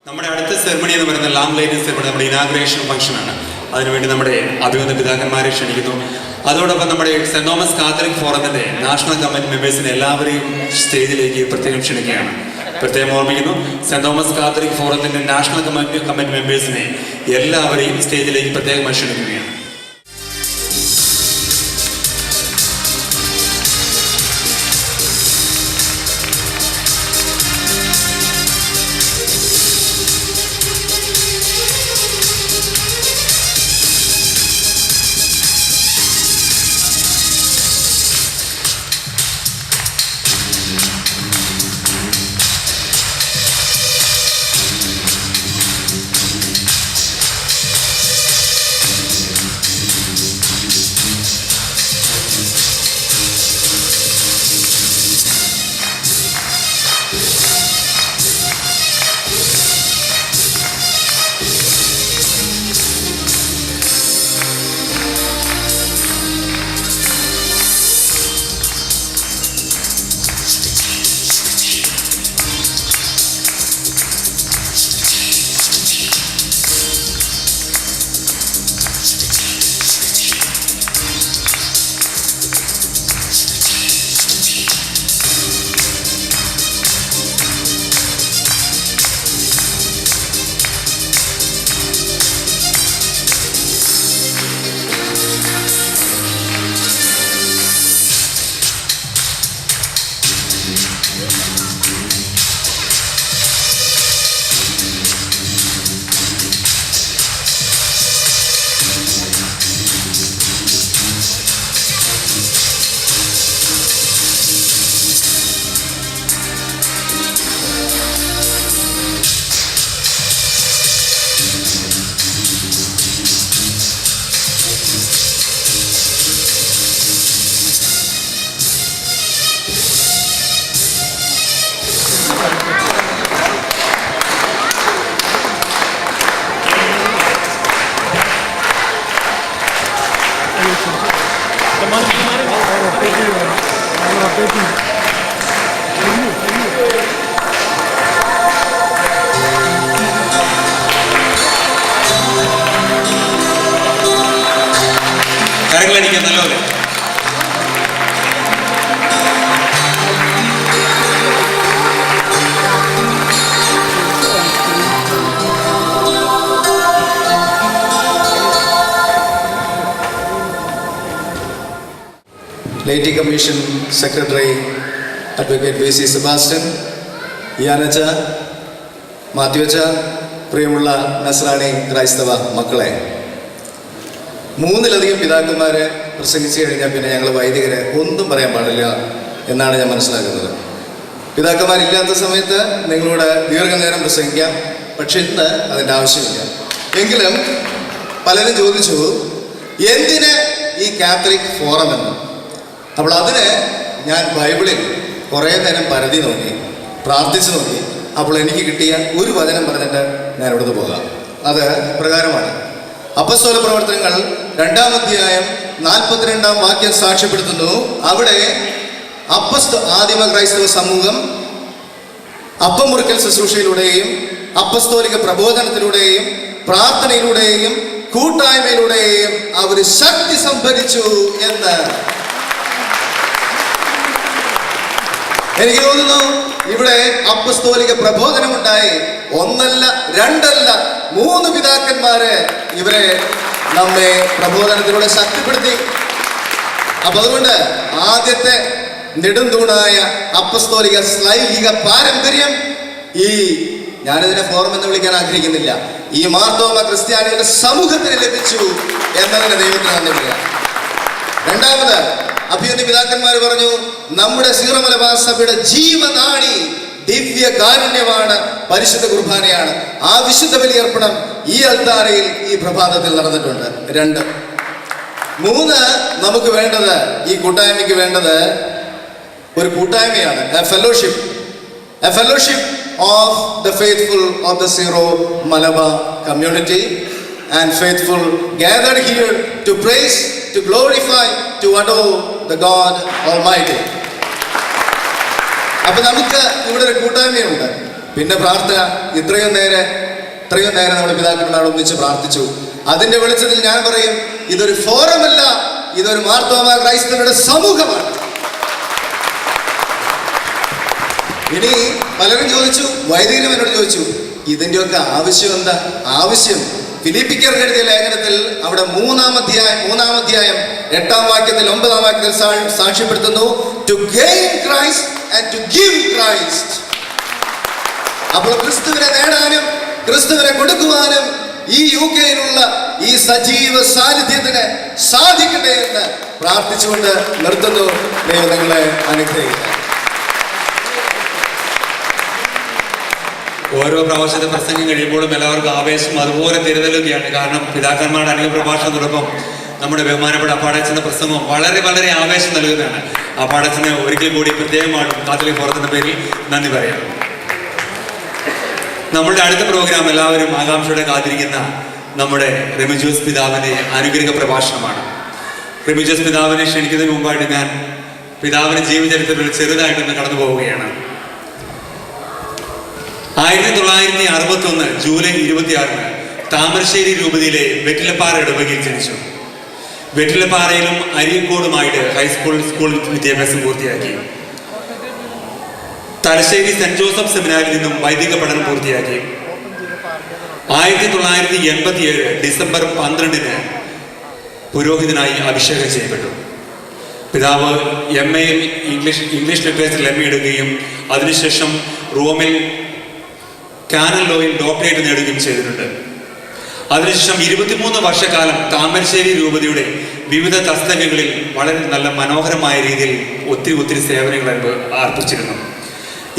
നമ്മുടെ അടുത്ത സെറിമണി എന്ന് പറയുന്ന ലാം ലൈറ്റിംഗ് സെറിമണി നമ്മുടെ ഇനാഗ്രേഷൻ ഫംഗ്ഷനാണ്. അതിനുവേണ്ടി നമ്മുടെ അഭിനന്ദ പിതാക്കന്മാരെ ക്ഷണിക്കുന്നു. അതോടൊപ്പം നമ്മുടെ സെന്റ് തോമസ് കാത്തലിക് ഫോറത്തിന്റെ നാഷണൽ കമ്മിറ്റി മെമ്പേഴ്സിനെ എല്ലാവരെയും സ്റ്റേജിലേക്ക് പ്രത്യേകം ക്ഷണിക്കുകയാണ്. പ്രത്യേകം ഓർമ്മിക്കുന്നു, സെന്റ് തോമസ് കാത്തലിക് ഫോറത്തിന്റെ നാഷണൽ കമ്മിറ്റി മെമ്പേഴ്സിനെ എല്ലാവരെയും സ്റ്റേജിലേക്ക് പ്രത്യേകം ക്ഷണിക്കുകയാണ്. കരങ്ങളടിക്കുന്നല്ലോ. Laity commission secretary advocate V C Sebastian, യാനച്ച, മാത്യുവച്ച, പ്രിയമുള്ള നസ്രാണി ക്രൈസ്തവ മക്കളെ, മൂന്നിലധികം പിതാക്കന്മാരെ പ്രസംഗിച്ചു കഴിഞ്ഞാൽ പിന്നെ ഞങ്ങൾ വൈദികരെ ഒന്നും പറയാൻ പാടില്ല എന്നാണ് ഞാൻ മനസ്സിലാക്കുന്നത്. പിതാക്കന്മാരില്ലാത്ത സമയത്ത് നിങ്ങളോട് ദീർഘനേരം പ്രസംഗിക്കാം, പക്ഷെ ഇന്ന് അതിൻ്റെ ആവശ്യമില്ല. എങ്കിലും പലരും ചോദിച്ചു എന്തിന് ഈ കാത്തലിക് ഫോറം എന്ന്. അപ്പോൾ അതിന് ഞാൻ ബൈബിളിൽ കുറേ നേരം പരതി നോക്കി, പ്രാർത്ഥിച്ചു നോക്കി. അപ്പോൾ എനിക്ക് കിട്ടിയ ഒരു വചനം പറഞ്ഞിട്ട് ഞാൻ ഇവിടുന്ന് പോകാം. അത് പ്രകാരമാണ്. അപ്പസ്തോല പ്രവർത്തനങ്ങൾ 2-ാം അധ്യായം 42-ാം വാക്യം സാക്ഷ്യപ്പെടുത്തുന്നു. അവിടെ ആദിമ ക്രൈസ്തവ സമൂഹം അപ്പം മുറിക്കൽ ശുശ്രൂഷയിലൂടെയും അപ്പസ്തോലിക പ്രബോധനത്തിലൂടെയും പ്രാർത്ഥനയിലൂടെയും കൂട്ടായ്മയിലൂടെയും അവർ ശക്തി സംഭരിച്ചു എന്ന് എനിക്ക് തോന്നുന്നു. ഇവിടെ അപ്പസ്തോലിക പ്രബോധനമുണ്ടായി. ഒന്നല്ല, രണ്ടല്ല, 3 പിതാക്കന്മാര് ഇവരെ നമ്മെ പ്രബോധനത്തിലൂടെ ശക്തിപ്പെടുത്തി. അപ്പൊ അതുകൊണ്ട് ആദ്യത്തെ നെടുന്തൂണായ അപ്പസ്തോലിക ശ്ലൈഹിക പാരമ്പര്യം ഞാനിതിനെ ഫോറം എന്ന് വിളിക്കാൻ ആഗ്രഹിക്കുന്നില്ല, ഈ മാർത്തോമ ക്രിസ്ത്യാനികളുടെ സമൂഹത്തിന് ലഭിച്ചു എന്നതിന് ദൈവത്തിന് നന്ദി പറയാം. രണ്ടാമത് അഭിയന്യ പിതാക്കന്മാർ പറഞ്ഞു, നമ്മുടെ സീറോ മലബാർ സഭയുടെ ജീവനാടി ദിവ്യ കാരുണ്യമാണ്, പരിശുദ്ധ കുർബാനയാണ്. ആ വിശുദ്ധ ബലിയർപ്പണം ഈ അൾത്താരയിൽ ഈ പ്രഭാതത്തിൽ നടന്നിട്ടുണ്ട്. 2. 3, നമുക്ക് വേണ്ടത്, ഈ കൂട്ടായ്മയ്ക്ക് വേണ്ടത് ഒരു കൂട്ടായ്മയാണ്, a fellowship of the faithful of the Syro Malabar community and faithful gathered here to praise, to glorify, to adore the God Almighty. അപ്പോൾ നമുക്ക് ഇവിടെ ഒരു കൂട്ടായ്മയുണ്ട്. പിന്നെ പ്രാർത്ഥന ഇത്രയും നേരം നമ്മൾ പിതാക്കന്മാർ ഒന്നിച്ച് പ്രാർത്ഥിച്ചു. അതിന്റെ വെളിച്ചത്തിൽ ഞാൻ പറയും, ഇതൊരു ഫോറമല്ല, ഇതൊരു മാർത്തോമാ ക്രൈസ്തവരുടെ സമൂഹമാണ്. ഇനി പലരും ചോദിച്ചു, വൈദികരും എന്നോട് ചോദിച്ചു, ഇതിൻ്റെയൊക്കെ ആവശ്യം എന്താ? ആവശ്യം ഫിലിപ്പിക്കർക്ക് എഴുതിയ ലേഖനത്തിൽ അവിടെ മൂന്നാം അധ്യായം 8-ാം വാക്യത്തിൽ 9-ാം വാക്യത്തിൽ സാക്ഷ്യപ്പെടുത്തുന്നു, to gain Christ and to give Christ. അപ്പോൾ ക്രിസ്തുവിനെ നേടാനും ക്രിസ്തുവിനെ കൊടുക്കുവാനും ഈ UK-യിലുള്ള ഈ സജീവ സാന്നിധ്യത്തിന് സാധിക്കട്ടെ എന്ന് പ്രാർത്ഥിച്ചുകൊണ്ട് നിർത്തുന്നു. ദൈവം നിങ്ങളെ അനുഗ്രഹിക്കട്ടെ. ഓരോ പ്രാവശ്യത്തെ പ്രസംഗം കഴിയുമ്പോഴും എല്ലാവർക്കും ആവേശം അതുപോലെ തിരുതലൊക്കെയാണ്. കാരണം പിതാക്കന്മാരുടെ അനുഗ്രഹ പ്രഭാഷണത്തോടൊപ്പം നമ്മുടെ ബഹുമാനപ്പെട്ട അപ്പാടച്ചന്റെ പ്രസംഗം വളരെ വളരെ ആവേശം നൽകുന്നതാണ്. അപ്പാടച്ചന് ഒരിക്കൽ കൂടി പ്രത്യേകമായിട്ടും കാത്തലിക് ഫോറത്തിന്റെ പേരിൽ നന്ദി പറയാം. നമ്മളുടെ അടുത്ത പ്രോഗ്രാം എല്ലാവരും ആകാംക്ഷയോടെ കാത്തിരിക്കുന്ന നമ്മുടെ റെമിജോസ് പിതാവിന്റെ അനുഗ്രഹ പ്രഭാഷണമാണ്. റെമിജോസ് പിതാവിനെ ക്ഷണിക്കുന്നതിന് മുമ്പായിട്ട് ഞാൻ പിതാവിന്റെ ജീവചരിത്രത്തിൽ ചെറുതായിട്ടൊന്ന് കടന്നു പോവുകയാണ്. 1961 ജൂലൈ 26 താമരശ്ശേരി രൂപതയിലെ വെറ്റിലപ്പാറ ഇടവകയിൽ ജനിച്ചു. വെറ്റിലപ്പാറയിലും അരീക്കോടുമായിട്ട് സ്കൂൾ വിദ്യാഭ്യാസം പൂർത്തിയാക്കി. തലശ്ശേരി സെന്റ് ജോസഫ് സെമിനാരിൽ നിന്നും വൈദിക പഠനം പൂർത്തിയാക്കി. 1987 ഡിസംബർ 12 പുരോഹിതനായി അഭിഷേകം ചെയ്യപ്പെട്ടു. പിതാവ് MA ഇംഗ്ലീഷ് ലിറ്ററേച്ചറിൽ MA എടുക്കുകയും അതിനുശേഷം റോമിൽ കാനൻ ലോയിൽ ഡോക്ടറേറ്റ് നേടുകയും ചെയ്തിട്ടുണ്ട്. അതിനുശേഷം 23 വർഷക്കാലം താമരശ്ശേരി രൂപതയുടെ വിവിധ തസ്തികകളിൽ വളരെ നല്ല മനോഹരമായ രീതിയിൽ ഒത്തിരി സേവനങ്ങൾ അർപ്പിച്ചിരുന്നു.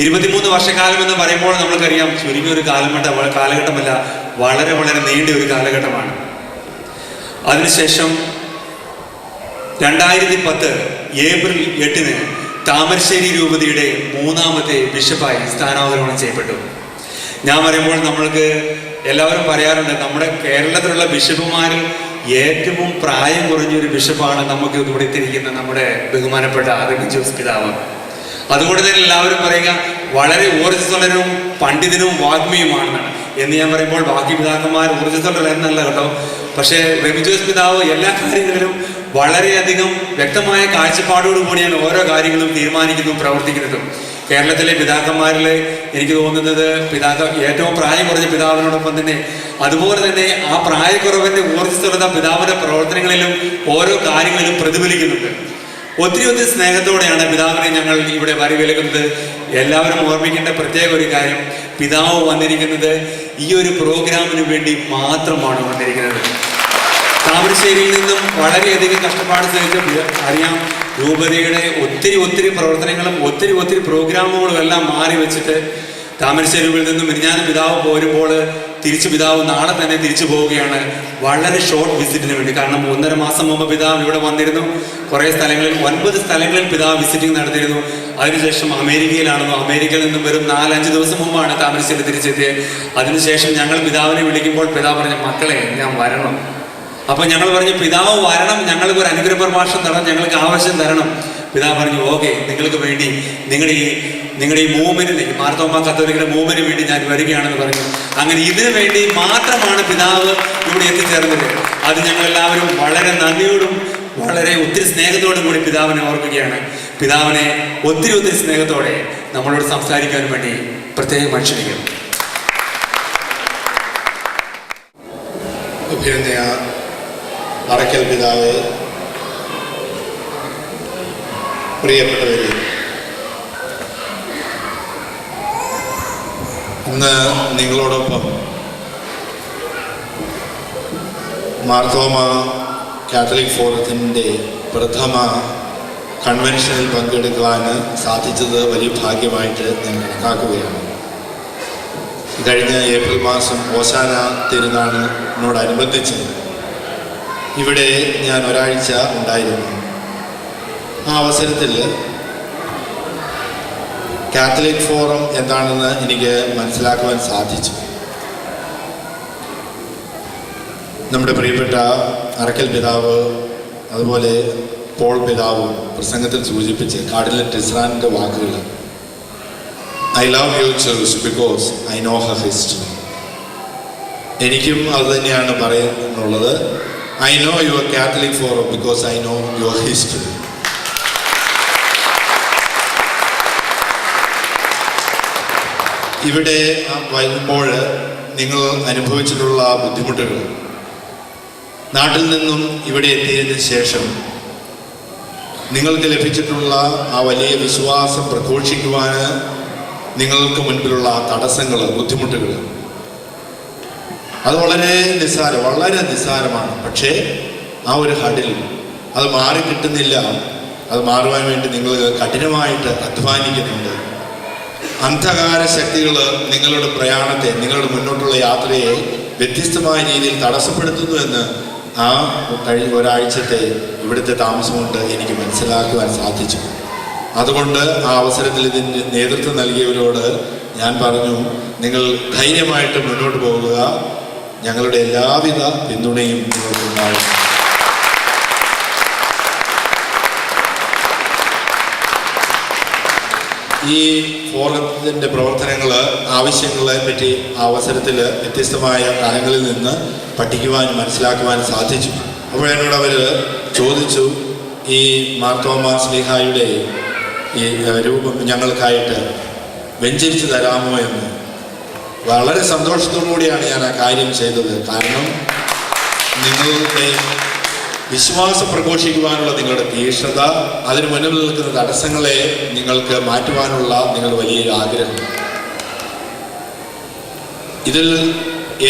23 വർഷക്കാലം എന്ന് പറയുമ്പോൾ നമ്മൾക്കറിയാം, ചുരുങ്ങിയ ഒരു കാലഘട്ടമല്ല, വളരെ വളരെ നീണ്ട ഒരു കാലഘട്ടമാണ്. അതിനുശേഷം 2010 ഏപ്രിൽ 8 താമരശ്ശേരി രൂപതയുടെ 3ാമത്തെ ബിഷപ്പായി സ്ഥാനാരോഹണം ചെയ്യപ്പെട്ടു. ഞാൻ പറയുമ്പോൾ നമ്മൾക്ക് എല്ലാവരും പറയാറുണ്ട്, നമ്മുടെ കേരളത്തിലുള്ള ബിഷപ്പുമാരിൽ ഏറ്റവും പ്രായം കുറഞ്ഞൊരു ബിഷപ്പാണ് നമുക്ക് ഇവിടെ എത്തിയിരിക്കുന്ന നമ്മുടെ ബഹുമാനപ്പെട്ട റെമിജോസ് പിതാവ്. അതുകൊണ്ട് തന്നെ എല്ലാവരും പറയുക വളരെ ഊർജ്ജസ്വലരും പണ്ഡിതനും വാഗ്മിയുമാണെന്നാണ്. എന്ന് ഞാൻ പറയുമ്പോൾ ബാക്കി പിതാക്കന്മാർ ഊർജ്ജസ്വലരെന്നല്ല കേട്ടോ. പക്ഷേ റെമിജോസ് പിതാവ് എല്ലാ കാര്യങ്ങളിലും വളരെയധികം വ്യക്തമായ കാഴ്ചപ്പാടോടുകൂടിയാണ് ഓരോ കാര്യങ്ങളും തീരുമാനിക്കുന്നതും പ്രവർത്തിക്കുന്നതും. കേരളത്തിലെ പിതാക്കന്മാരിൽ എനിക്ക് തോന്നുന്നത് ഏറ്റവും പ്രായം കുറഞ്ഞ പിതാവിനോടൊപ്പം തന്നെ അതുപോലെ തന്നെ ആ പ്രായക്കുറവിന്റെ ഊർജ്ജസ്വലത പിതാവിന്റെ പ്രവർത്തനങ്ങളിലും ഓരോ കാര്യങ്ങളിലും പ്രതിഫലിക്കുന്നുണ്ട്. ഒത്തിരി സ്നേഹത്തോടെയാണ് പിതാവിനെ ഞങ്ങൾ ഇവിടെ വരവേൽക്കുന്നത്. എല്ലാവരും ഓർമ്മിക്കേണ്ട പ്രത്യേക ഒരു കാര്യം, പിതാവ് വന്നിരിക്കുന്നത് ഈ ഒരു പ്രോഗ്രാമിന് വേണ്ടി മാത്രമാണ് വന്നിരിക്കുന്നത്. താമരശ്ശേരിയിൽ നിന്നും വളരെയധികം കഷ്ടപ്പാട് സഹിച്ച് അറിയാം, രൂപതയുടെ ഒത്തിരി പ്രവർത്തനങ്ങളും ഒത്തിരി പ്രോഗ്രാമുകളും എല്ലാം മാറി വെച്ചിട്ട് താമരശ്ശേരിയിൽ നിന്നും മിനിഞ്ഞാന്ന് പിതാവ് പോരുമ്പോൾ പിതാവ് നാളെ തന്നെ തിരിച്ചു പോവുകയാണ്, വളരെ ഷോർട്ട് വിസിറ്റിന് വേണ്ടി. കാരണം 1.5 മാസം മുമ്പ് പിതാവ് ഇവിടെ വന്നിരുന്നു. കുറേ സ്ഥലങ്ങളിൽ 9 സ്ഥലങ്ങളിൽ പിതാവ് വിസിറ്റിംഗ് നടത്തിയിരുന്നു. അതിനുശേഷം അമേരിക്കയിലാണെന്നോ, അമേരിക്കയിൽ നിന്നും വെറും 4-5 ദിവസം മുമ്പാണ് താമരശ്ശേരി തിരിച്ചെത്തിയത്. അതിനുശേഷം ഞങ്ങൾ പിതാവിനെ വിളിക്കുമ്പോൾ പിതാവ് പറഞ്ഞു, മക്കളെ ഞാൻ വരണം. അപ്പൊ ഞങ്ങൾ പറഞ്ഞു, പിതാവ് വരണം, ഞങ്ങൾക്ക് ഒരു അനുഗ്രഹ പ്രഭാഷണം തരണം, ഞങ്ങൾക്ക് ആവശ്യം തരണം. പിതാവ് പറഞ്ഞു, ഓക്കെ, നിങ്ങൾക്ക് വേണ്ടി നിങ്ങളുടെ ഈ മൂവ്മെന്റിന്, മാർത്തോമാ കത്തോലിക്കയുടെ മൂവ്മെന്റിന് വേണ്ടി ഞാൻ വരികയാണെന്ന് പറഞ്ഞു. അങ്ങനെ ഇതിനു വേണ്ടി മാത്രമാണ് പിതാവ് ഇവിടെ എത്തിച്ചേർന്നത്. അത് ഞങ്ങളെല്ലാവരും വളരെ നന്ദിയോടും വളരെ ഒത്തിരി സ്നേഹത്തോടും കൂടി പിതാവിനെ ഓർക്കുകയാണ്. പിതാവിനെ ഒത്തിരി സ്നേഹത്തോടെ നമ്മളോട് സംസാരിക്കാൻ വേണ്ടി പ്രത്യേകം ക്ഷണിക്കുന്നു. അറക്കൽ പിതാവേ, പ്രിയപ്പെട്ടവരെ, ഇന്ന് നിങ്ങളോടൊപ്പം മാർത്തോമാ കാത്തലിക് ഫോറത്തിൻ്റെ പ്രഥമ കൺവെൻഷനിൽ പങ്കെടുക്കുവാൻ സാധിച്ചത് വലിയ ഭാഗ്യമായിട്ട് ഞാൻ കണക്കാക്കുകയാണ്. കഴിഞ്ഞ ഏപ്രിൽ മാസം ഓശാന തിരുനാളിനോടനുബന്ധിച്ച് ഇവിടെ ഞാൻ ഒരാഴ്ച ഉണ്ടായിരുന്നു. ആ അവസരത്തിൽ കാത്തലിക് ഫോറം എന്താണെന്ന് എനിക്ക് മനസ്സിലാക്കുവാൻ സാധിച്ചു. നമ്മുടെ പ്രിയപ്പെട്ട അറക്കൽ പിതാവ് അതുപോലെ പോൾ പിതാവും പ്രസംഗത്തിൽ സൂചിപ്പിച്ച് കാർഡിനൽ ടിസ്രാനിൻ്റെ വാക്കുകൾ I love your church because I know her history. എനിക്കും അത് തന്നെയാണ് പറയാനുള്ളത്. I know your Catholic Forum because I know your history. ഇവിടെ വരുമ്പോൾ നിങ്ങൾ അനുഭവിച്ചിട്ടുള്ള ബുദ്ധിമുട്ടുകൾ, നാട്ടിൽ നിന്നും ഇവിടെ എത്തിയതിനു ശേഷം നിങ്ങൾക്ക് ലഭിച്ചിട്ടുള്ള ആ വലിയ വിശ്വാസം പ്രഘോഷിക്കുവാൻ നിങ്ങൾക്ക് മുൻപിലുള്ള തടസ്സങ്ങൾ, ബുദ്ധിമുട്ടുകൾ, അത് വളരെ നിസ്സാരമാണ്. പക്ഷേ ആ ഒരു ഹഡിൽ അത് മാറി കിട്ടുന്നില്ല. അത് മാറുവാൻ വേണ്ടി നിങ്ങൾ കഠിനമായിട്ട് അധ്വാനിക്കുന്നുണ്ട്. അന്ധകാര ശക്തികൾ നിങ്ങളുടെ പ്രയാണത്തെ, നിങ്ങളുടെ മുന്നോട്ടുള്ള യാത്രയെ വ്യത്യസ്തമായ രീതിയിൽ തടസ്സപ്പെടുത്തുന്നു എന്ന് ആ കഴിഞ്ഞ ഒരാഴ്ചത്തെ ഇവിടുത്തെ താമസം കൊണ്ട് എനിക്ക് മനസ്സിലാക്കുവാൻ സാധിച്ചു. അതുകൊണ്ട് ആ അവസരത്തിൽ ഇതിന് നേതൃത്വം നൽകിയവരോട് ഞാൻ പറഞ്ഞു, നിങ്ങൾ ധൈര്യമായിട്ട് മുന്നോട്ട് പോകുക, ഞങ്ങളുടെ എല്ലാവിധ പിന്തുണയും നിങ്ങൾക്കുണ്ടാകും. ഈ ഫോറത്തിൻ്റെ പ്രവർത്തനങ്ങൾ, ആവശ്യങ്ങളെ പറ്റി ആ അവസരത്തിൽ വ്യത്യസ്തമായ കാലങ്ങളിൽ നിന്ന് പഠിക്കുവാനും മനസ്സിലാക്കുവാനും സാധിച്ചു. അപ്പോൾ എന്നോട് അവർ ചോദിച്ചു, ഈ മാർത്തോമാ സ്ലീഹായുടെ ഈ രൂപം ഞങ്ങൾക്കായിട്ട് വെഞ്ചരിച്ചു തരാമോ എന്ന്. വളരെ സന്തോഷത്തോടു കൂടിയാണ് ഞാൻ ആ കാര്യം ചെയ്തത്. കാരണം നിങ്ങളുടെ വിശ്വാസം പ്രഘോഷിക്കുവാനുള്ള നിങ്ങളുടെ തീക്ഷ്ണത, അതിന് മുന്നിൽ നിൽക്കുന്ന തടസ്സങ്ങളെ നിങ്ങൾക്ക് മാറ്റുവാനുള്ള നിങ്ങളുടെ വലിയൊരു ആഗ്രഹം, ഇതിൽ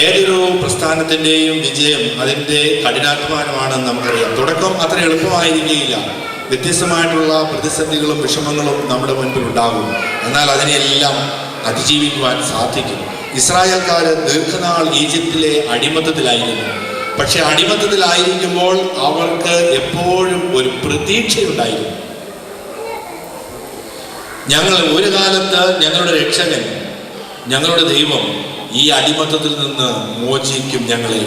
ഏതൊരു പ്രസ്ഥാനത്തിൻ്റെയും വിജയം അതിൻ്റെ കഠിനാധ്വാനമാണെന്ന് നമുക്കറിയാം. തുടക്കം അത്ര എളുപ്പമായിരിക്കുകയില്ല. വ്യത്യസ്തമായിട്ടുള്ള പ്രതിസന്ധികളും വിഷമങ്ങളും നമ്മുടെ മുൻപിൽ ഉണ്ടാകും. എന്നാൽ അതിനെല്ലാം അതിജീവിക്കുവാൻ സാധിക്കും. ഇസ്രായേൽക്കാർ ദീർഘനാൾ ഈജിപ്തിലെ അടിമത്തത്തിലായിരുന്നു. പക്ഷെ അടിമത്തത്തിലായിരിക്കുമ്പോൾ അവർക്ക് എപ്പോഴും ഒരു പ്രതീക്ഷയുണ്ടായിരുന്നു. ഞങ്ങൾ ഒരു കാലത്ത് ഞങ്ങളുടെ രക്ഷകൻ, ഞങ്ങളുടെ ദൈവം ഈ അടിമത്തത്തിൽ നിന്ന് മോചിക്കും ഞങ്ങളെ.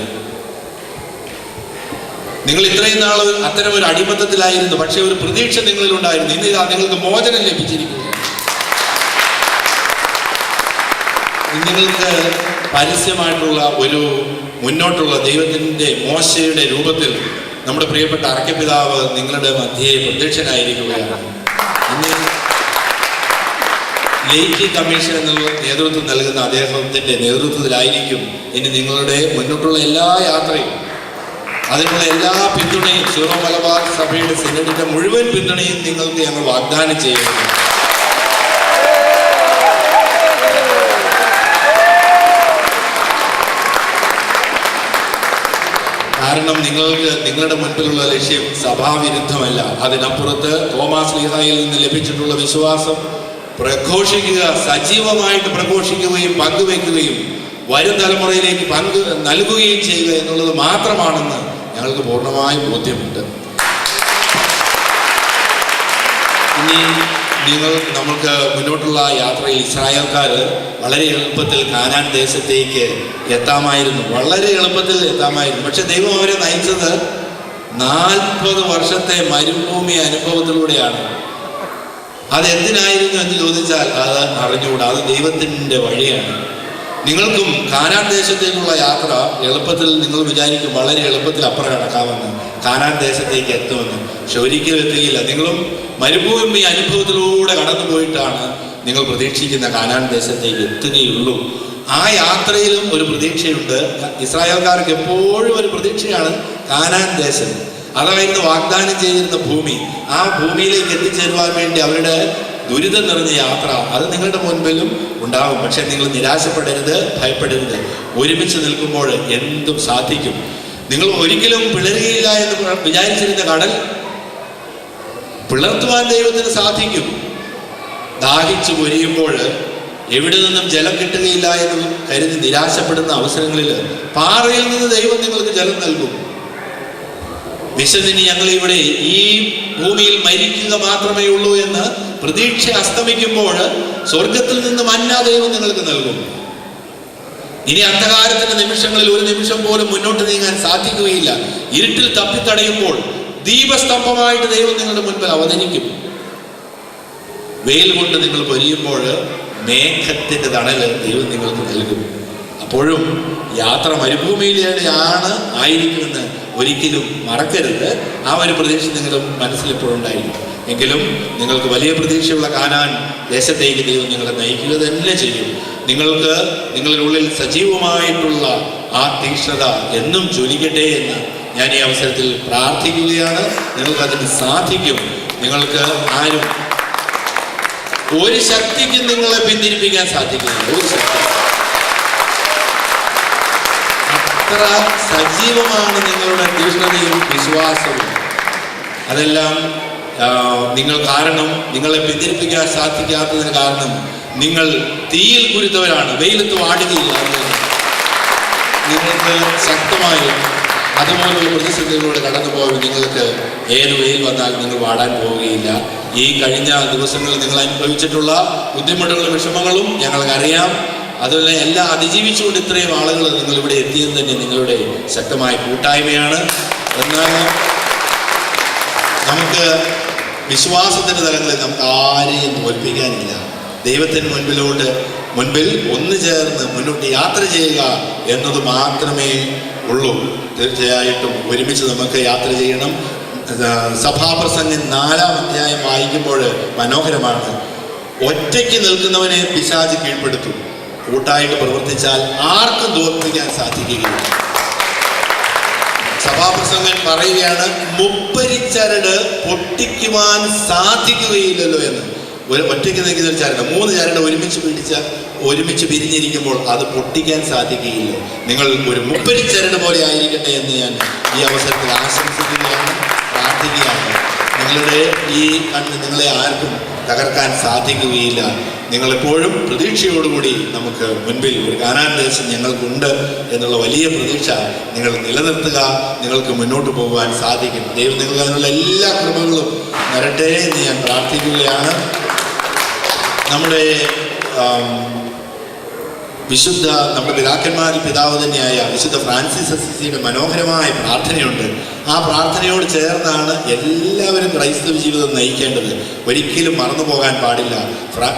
നിങ്ങൾ ഇത്രയും നാൾ അത്തരം ഒരു അടിമത്തത്തിലായിരുന്നു, പക്ഷെ ഒരു പ്രതീക്ഷ നിങ്ങളിലുണ്ടായിരുന്നു. ഇന്ന് ഇതാ നിങ്ങൾക്ക് മോചനം ലഭിച്ചിരിക്കുകയാണ്. നിങ്ങൾക്ക് പരസ്യമായിട്ടുള്ള ഒരു മുന്നോട്ടുള്ള ദൈവത്തിൻ്റെ മോശയുടെ രൂപത്തിൽ നമ്മുടെ പ്രിയപ്പെട്ട അർക്കപിതാവ് നിങ്ങളുടെ മധ്യേ പ്രത്യക്ഷനായിരിക്കുകയാണ്. ഇന്ന് ലേഖി കമ്മീഷൻ എന്നുള്ള നേതൃത്വം നൽകുന്ന അദ്ദേഹത്തിൻ്റെ നേതൃത്വത്തിലായിരിക്കും ഇനി നിങ്ങളുടെ മുന്നോട്ടുള്ള എല്ലാ യാത്രയും. അതിനുള്ള എല്ലാ പിന്തുണയും, സീറോ മലബാർ സഭയുടെ സിനഡിന്റെ മുഴുവൻ പിന്തുണയും നിങ്ങൾക്ക് ഞങ്ങൾ വാഗ്ദാനം ചെയ്യുന്നു. കാരണം നിങ്ങളുടെ മുൻപിലുള്ള ലക്ഷ്യം സഭാവിരുദ്ധമല്ല. അതിനപ്പുറത്ത് തോമാസ് സ്ലീഹായിൽ നിന്ന് ലഭിച്ചിട്ടുള്ള വിശ്വാസം പ്രഘോഷിക്കുക, സജീവമായിട്ട് പ്രഘോഷിക്കുകയും പങ്കുവെക്കുകയും വരും തലമുറയിലേക്ക് പങ്ക് നൽകുകയും ചെയ്യുക എന്നുള്ളത് മാത്രമാണെന്ന് ഞങ്ങൾക്ക് പൂർണ്ണമായും ബോധ്യമുണ്ട്. ഇനി നമുക്ക് മുന്നോട്ടുള്ള യാത്രയിൽ ഇസ്രായേൽക്കാർ വളരെ എളുപ്പത്തിൽ കാനാൻ ദേശത്തേക്ക് എത്താമായിരുന്നു. വളരെ എളുപ്പത്തിൽ എത്താമായിരുന്നു. പക്ഷെ ദൈവം അവരെ നയിച്ചത് 40 വർഷത്തെ മരുഭൂമി അനുഭവത്തിലൂടെയാണ്. അതെന്തിനായിരുന്നു എന്ന് ചോദിച്ചാൽ അത് അറിഞ്ഞുകൂടാ. അത് ദൈവത്തിൻ്റെ വഴിയാണ്. നിങ്ങൾക്കും കാനാൻ ദേശത്തേക്കുള്ള യാത്ര എളുപ്പത്തിൽ നിങ്ങൾ വിചാരിക്കും വളരെ എളുപ്പത്തിൽ അപ്പുറം കടക്കാമെന്ന്, കാനാൻ ദേശത്തേക്ക് എത്തുമെന്ന്. പക്ഷെ ഒരിക്കലും എത്തുകയില്ല. നിങ്ങളും മരുഭൂമി അനുഭവത്തിലൂടെ കടന്നു പോയിട്ടാണ് നിങ്ങൾ പ്രതീക്ഷിക്കുന്ന കാനാൻ ദേശത്തേക്ക് എത്തുകയുള്ളൂ. ആ യാത്രയിലും ഒരു പ്രതീക്ഷയുണ്ട്. ഇസ്രായേൽക്കാർക്ക് എപ്പോഴും ഒരു പ്രതീക്ഷയാണ് കാനാൻ ദേശം. അതായിരുന്നു വാഗ്ദാനം ചെയ്തിരുന്ന ഭൂമി. ആ ഭൂമിയിലേക്ക് എത്തിച്ചേരുവാൻ വേണ്ടി അവരുടെ ദുരിതം നിറഞ്ഞ യാത്ര അത് നിങ്ങളുടെ മുൻപിലും ഉണ്ടാകും. പക്ഷെ നിങ്ങൾ നിരാശപ്പെടരുത്, ഭയപ്പെടരുത്. ഒരുമിച്ച് നിൽക്കുമ്പോൾ എന്തും സാധിക്കും. നിങ്ങൾ ഒരിക്കലും പിളരുകയില്ല എന്ന് വിചാരിച്ചിരുന്ന കടൽ പിളർത്തുവാൻ ദൈവത്തിന് സാധിക്കും. ദാഹിച്ചു പൊരിയുമ്പോൾ എവിടെ നിന്നും ജലം കിട്ടുകയില്ല എന്ന് കരുതി നിരാശപ്പെടുന്ന അവസരങ്ങളിൽ പാറയിൽ നിന്ന് ദൈവം നിങ്ങൾക്ക് ജലം നൽകും. വിശന്നിനി ഞങ്ങൾ ഇവിടെ ഈ ഭൂമിയിൽ മരിക്കുക മാത്രമേ ഉള്ളൂ എന്ന് പ്രതീക്ഷ അസ്തമിക്കുമ്പോൾ സ്വർഗത്തിൽ നിന്ന് മന്ന ദൈവം നിങ്ങൾക്ക് നൽകും. ഇനി അന്ധകാരത്തിന്റെ നിമിഷങ്ങളിൽ ഒരു നിമിഷം പോലും മുന്നോട്ട് നീങ്ങാൻ സാധിക്കുകയില്ല. ഇരുട്ടിൽ തപ്പിത്തടയുമ്പോൾ ദീപസ്തംഭമായിട്ട് ദൈവം നിങ്ങളുടെ മുൻപിൽ അവതരിക്കും. വെയിൽ കൊണ്ട് നിങ്ങൾ പൊരിയുമ്പോൾ മേഘത്തിൻ്റെ തണല് ദൈവം നിങ്ങൾക്ക് നൽകും. അപ്പോഴും യാത്ര മരുഭൂമിയിലൂടെയാണ് ആയിരിക്കുമെന്ന് ഒരിക്കലും മറക്കരുത്. ആ ഒരു പ്രതീക്ഷ നിങ്ങളുടെ മനസ്സിലെപ്പോഴും ഉണ്ടായിരിക്കും. എങ്കിലും നിങ്ങൾക്ക് വലിയ പ്രതീക്ഷയുള്ള കാനാൻ ദേശത്തേക്ക് ദൈവം നിങ്ങളെ നയിക്കുക തന്നെ ചെയ്യും. നിങ്ങൾക്ക് നിങ്ങളുടെ ഉള്ളിൽ സജീവമായിട്ടുള്ള ആ തീക്ഷ്ണത എന്നും ജ്വലിക്കട്ടെ എന്ന് ഞാൻ ഈ അവസരത്തിൽ പ്രാർത്ഥിക്കുകയാണ്. നിങ്ങൾക്കതിന് സാധിക്കും. നിങ്ങൾക്ക് ആരും ഒരു ശക്തിക്കും നിങ്ങളെ പിന്തിരിപ്പിക്കാൻ സാധിക്കില്ല. ഒരു ശക്തി അത്ര സജീവമാണ് നിങ്ങളുടെ തീക്ഷ്ണതയും വിശ്വാസവും. അതെല്ലാം നിങ്ങൾ കാരണം നിങ്ങളെ പിന്തിരിപ്പിക്കാൻ സാധിക്കാത്തതിന് കാരണം നിങ്ങൾ തീയിൽ കുരുത്തവരാണ്. വെയിലത്ത് വാടുകയില്ല. നിങ്ങൾക്ക് ശക്തമായി അതുപോലുള്ള പ്രതിസന്ധികളിലൂടെ കടന്നു പോകുമ്പോൾ നിങ്ങൾക്ക് ഏത് വെയിൽ വന്നാൽ നിങ്ങൾ വാടാൻ പോവുകയില്ല. ഈ കഴിഞ്ഞ ദിവസങ്ങളിൽ നിങ്ങൾ അനുഭവിച്ചിട്ടുള്ള ബുദ്ധിമുട്ടുകളും വിഷമങ്ങളും ഞങ്ങൾക്കറിയാം. അതുപോലെ എല്ലാം അതിജീവിച്ചുകൊണ്ട് ഇത്രയും ആളുകൾ നിങ്ങളിവിടെ എത്തിയത് തന്നെ നിങ്ങളുടെ ശക്തമായ കൂട്ടായ്മയാണ്. എന്നാൽ നമുക്ക് വിശ്വാസത്തിൻ്റെ തലങ്ങളിൽ നമുക്ക് ആരെയും തോൽപ്പിക്കാനില്ല. ദൈവത്തിന് മുൻപിൽ ഒന്നു ചേർന്ന് മുന്നോട്ട് യാത്ര ചെയ്യുക എന്നത് മാത്രമേ ഉള്ളൂ. തീർച്ചയായിട്ടും ഒരുമിച്ച് നമുക്ക് യാത്ര ചെയ്യണം. സഭാപ്രസംഗം 4-ാം അധ്യായം വായിക്കുമ്പോൾ മനോഹരമാണ്. ഒറ്റയ്ക്ക് നിൽക്കുന്നവനെ പിശാച് കീഴ്പ്പെടുത്തും. കൂട്ടായിട്ട് പ്രവർത്തിച്ചാൽ ആർക്കും തോൽപ്പിക്കാൻ സാധിക്കുകയില്ല. സഭാപ്രസംഗൻ പറയുകയാണ്, മുപ്പരിച്ചരട് പൊട്ടിക്കുവാൻ സാധിക്കുകയില്ലല്ലോ എന്ന്. ഒറ്റയ്ക്ക് നിൽക്കുന്ന ഒരു ചരട്, 3 ചരട് ഒരുമിച്ച് പിരിഞ്ഞിരിക്കുമ്പോൾ അത് പൊട്ടിക്കാൻ സാധിക്കുകയില്ല. നിങ്ങൾ ഒരു മുപ്പരിച്ചരട് പോലെ ആയിരിക്കട്ടെ എന്ന് ഞാൻ ഈ അവസരത്തിൽ ആശംസിക്കുകയാണ്, പ്രാർത്ഥിക്കുകയാണ്. നിങ്ങളുടെ ഈ കണ്ണ് നിങ്ങളെ ആർക്കും തകർക്കാൻ സാധിക്കുകയില്ല. നിങ്ങളെപ്പോഴും പ്രതീക്ഷയോടുകൂടി നമുക്ക് മുൻപിൽ ഒരു കാനാൻ ദേശം ഞങ്ങൾക്കുണ്ട് എന്നുള്ള വലിയ പ്രതീക്ഷ നിങ്ങൾ നിലനിർത്തുക. നിങ്ങൾക്ക് മുന്നോട്ട് പോകുവാൻ സാധിക്കും. ദൈവം നിങ്ങൾക്ക് അതിനുള്ള എല്ലാ കൃപകളും വരട്ടെ എന്ന് ഞാൻ പ്രാർത്ഥിക്കുകയാണ്. നമ്മുടെ നമ്മുടെ പിതാക്കന്മാരിൽ പിതാവ് തന്നെയായ വിശുദ്ധ ഫ്രാൻസിസ് അസീസിയുടെ മനോഹരമായ പ്രാർത്ഥനയുണ്ട്. ആ പ്രാർത്ഥനയോട് ചേർന്നാണ് എല്ലാവരും ക്രൈസ്തവ ജീവിതം നയിക്കേണ്ടത്. ഒരിക്കലും മറന്നു പോകാൻ പാടില്ല.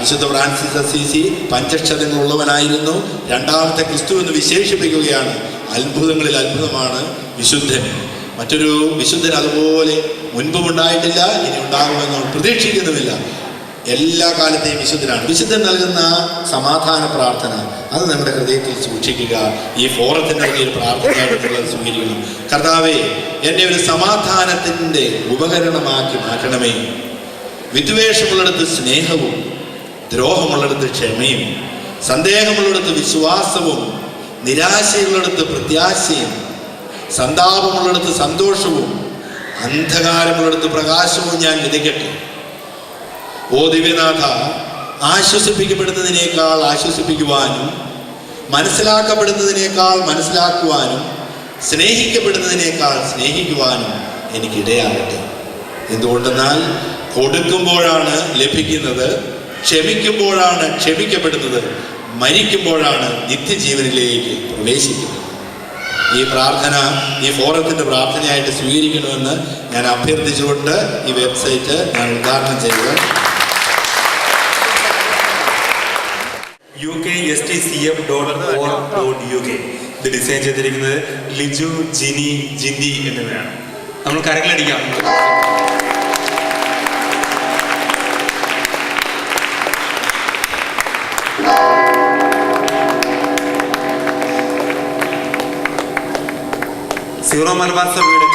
വിശുദ്ധ ഫ്രാൻസിസ് അസീസി പഞ്ചക്ഷരങ്ങളുള്ളവനായിരുന്നു. രണ്ടാമത്തെ ക്രിസ്തു എന്ന് വിശേഷിപ്പിക്കുകയാണ്. അത്ഭുതങ്ങളിൽ അത്ഭുതമാണ് വിശുദ്ധൻ. മറ്റൊരു വിശുദ്ധൻ അതുപോലെ മുൻപും ഉണ്ടായിട്ടില്ല, ഇനി ഉണ്ടാകുമെന്ന് പ്രതീക്ഷിക്കുന്നുമില്ല. എല്ലാ കാലത്തെയും വിശുദ്ധനാണ്. വിശുദ്ധൻ നൽകുന്ന സമാധാന പ്രാർത്ഥന അത് നമ്മുടെ ഹൃദയത്തിൽ സൂക്ഷിക്കുക. ഈ ഫോറത്തിൻ്റെ ഒരു പ്രാർത്ഥനയായിട്ടുള്ളത് സ്വീകരിക്കണം. കർത്താവേ, എന്നെ ഒരു സമാധാനത്തിൻ്റെ ഉപകരണമാക്കി മാറ്റണമേ. വിദ്വേഷമുള്ളിടത്ത് സ്നേഹവും, ദ്രോഹമുള്ളിടത്ത് ക്ഷമയും, സന്ദേഹമുള്ളിടത്ത് വിശ്വാസവും, നിരാശയുള്ളിടത്ത് പ്രത്യാശയും, സന്താപമുള്ളിടത്ത് സന്തോഷവും, അന്ധകാരമുള്ളിടത്ത് പ്രകാശവും ഞാൻ വിതയ്ക്കട്ടെ. ഓ ദിവ്യനാഥ, ആശ്വസിപ്പിക്കപ്പെടുന്നതിനേക്കാൾ ആശ്വസിപ്പിക്കുവാനും, മനസ്സിലാക്കപ്പെടുന്നതിനേക്കാൾ മനസ്സിലാക്കുവാനും, സ്നേഹിക്കപ്പെടുന്നതിനേക്കാൾ സ്നേഹിക്കുവാനും എനിക്കിടയാകട്ടെ. എന്തുകൊണ്ടെന്നാൽ കൊടുക്കുമ്പോഴാണ് ലഭിക്കുന്നത്, ക്ഷമിക്കുമ്പോഴാണ് ക്ഷമിക്കപ്പെടുന്നത്, മരിക്കുമ്പോഴാണ് നിത്യജീവനിലേക്ക് പ്രവേശിക്കുന്നത്. ഈ പ്രാർത്ഥന ഈ ഫോറത്തിൻ്റെ പ്രാർത്ഥനയായിട്ട് സ്വീകരിക്കണമെന്ന് ഞാൻ അഭ്യർത്ഥിച്ചുകൊണ്ട് ഈ വെബ്സൈറ്റ് ഞാൻ ഉദ്ഘാടനം ചെയ്യുക. ukstcf.org.uk ഇത് ഡിസൈൻ ചെയ്തിരിക്കുന്നത് ലിജു, ജിനി, ജിന്തി എന്നിവരാണ്. നമ്മൾ കരങ്ങളടിക്കാം. സീറോ മലബാർ സഭയുടെ